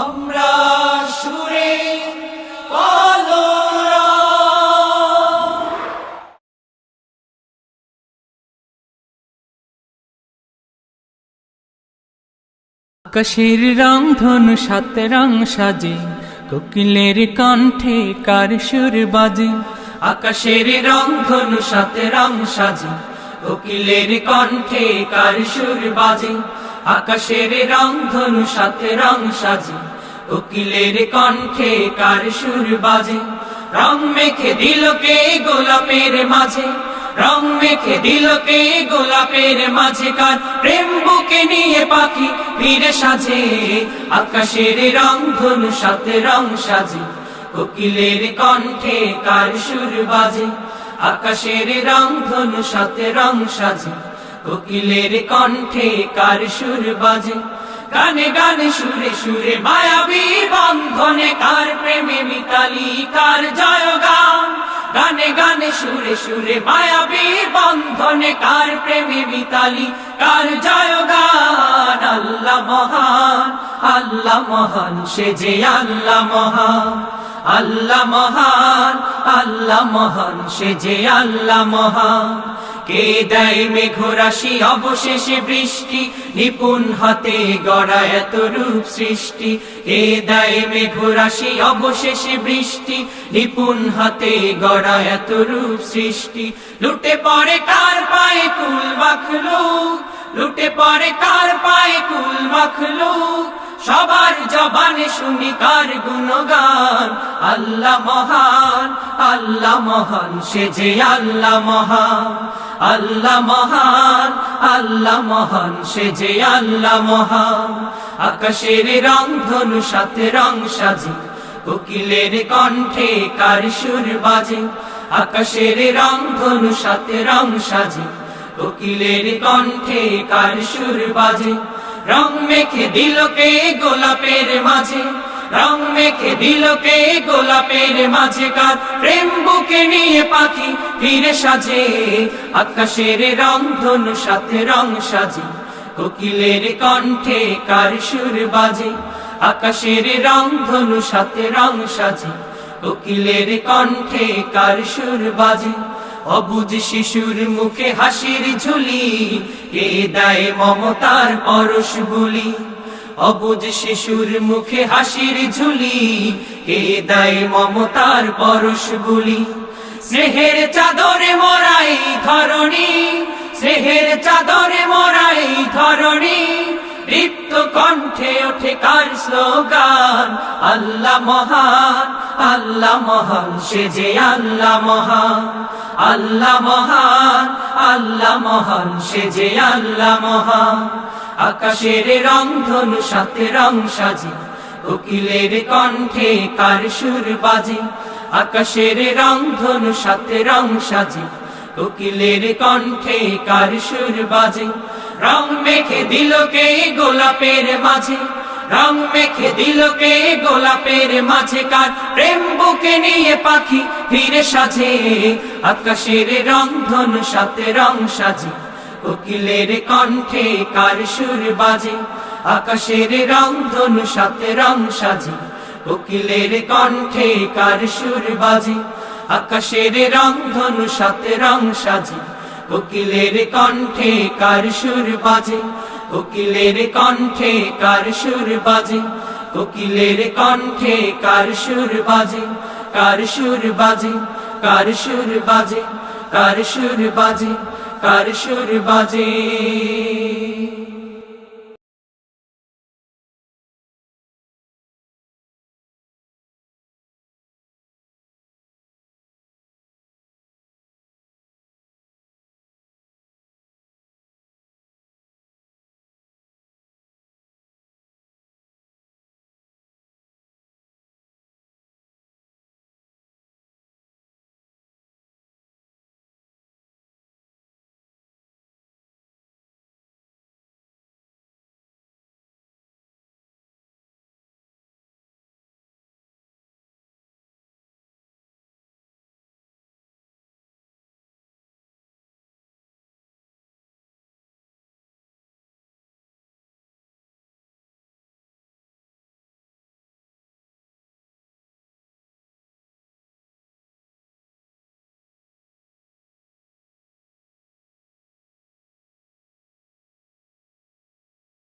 আমরা সুরে কলরা। আকাশের রং ধনু সাত রং সাজে, কোকিলের কণ্ঠে কার সুর বাজে। আকাশের রং ধনু সাত রং সাজে, কোকিলের কণ্ঠে কার সুর বাজে। আকাশের রং ধনু সাত রং সাজে, কোকিলের কণ্ঠে কার সুর বাজে। রং মেখে দিল কে গোলাপের মাঝে, রং মেখে দিল কে গোলাপের মাঝে, কার প্রেম বুকে নিয়ে পাখি ফিরে সাজে। আকাশের রং ধনু সাত রং সাজে, কোকিলের কণ্ঠে কার সুর বাজে। আকাশের রং ধনু সাত রং সাজে, কোকিলের কণ্ঠে কার সুর বাজে। গানে গানে সুরে সুরে মায়াবী বন্ধনে, কার প্রেমে মিতালি কার জয়গান। গানে গানে সুরে সুরে মায়াবী বন্ধনে, কার প্রেমে মিতালি কার জয়গান। আল্লাহ মহান, আল্লাহ মহান, সে যে আল্লাহ মহান। আল্লাহ মহান, আল্লাহ মহান, সে যে আল্লাহ মহান। কে দেয় মেঘরাশি অবশেষে বৃষ্টি, নিপুণ হাতে গড়া এত রূপ সৃষ্টি। কে দেয় মেঘরাশি অবশেষে বৃষ্টি, নিপুণ হাতে গড়া এত রূপ সৃষ্টি। লুটে পড়ে কার পায়ে কুল মাখলুক, লুটে পড়ে কার পায়ে কুল মাখলুক। সবার জবানে শুনি কার গুণগান। আল্লাহ মহান, আল্লাহ মহান, সে যে আল্লাহ মহান। আল্লাহ মহান, আল্লাহ মহান, সে যে আল্লাহ মহান। আকাশের রং ধনু সাত রং সাজে, কোকিলের কণ্ঠে কার সুর বাজে। আকাশের রং ধনু সাত রং সাজে, কোকিলের কণ্ঠে কার সুর বাজে। রং মেখে দিল কে গোলাপের মাঝে, রং মেখে দিল কে গোলাপের মাঝে, কার প্রেম বুকে নিয়ে পাখি ফিরে সাজে। আকাশের রং ধনু সাত রং সাজে, কোকিলের কণ্ঠে কার সুর বাজে। আকাশের রং ধনু সাত রং সাজে, কোকিলের কণ্ঠে কার সুর বাজে। অবুঝ শিশুর মুখে হাসির ঝুলি, কে দেয় মমতার পরশ বুলি। অবুঝ শিশুর মুখে হাসির ঝুলি, কে দেয় মমতার পরশ বুলি। স্নেহের চাদরে মোরাই ধরণী, স্নেহের চাদরে মোরাই ধরণী। রিক্ত কণ্ঠে ওঠে কার স্লোগান। আল্লাহ মহান, আল্লাহ মহান, সে যে আল্লাহ মহান। আল্লাহ মহান, আল্লাহ মহান, সে যে আল্লাহ মহান। আকাশের রং ধনু সাত রং সাজে, কোকিলের কণ্ঠে কার সুর বাজে। আকাশের রং ধনু সাত রং সাজে, কোকিলের কণ্ঠে কার সুর বাজে। রং মেখে দিল কে গোলাপের মাঝে, রং মেখে দিল কে গোলাপের মাঝে, কার প্রেম বুকে নিয়ে পাখি ফিরে সাজে। আকাশের রং ধনু সাত রং সাজে, কোকিলের কণ্ঠে কার সুর বাজে। আকাশের রং ধনু সাত রং সাজে, কোকিলের কণ্ঠে কার সুর বাজে। আকাশের রং ধনু সাত রং সাজে, কোকিলের কণ্ঠে কার সুর বাজে। কোকিলের কণ্ঠে কার সুর বাজে, কোকিলের কণ্ঠে কার সুর বাজে। কার সুর বাজে, কার সুর বাজে, কার সুর বাজে, কার সুর বাজে।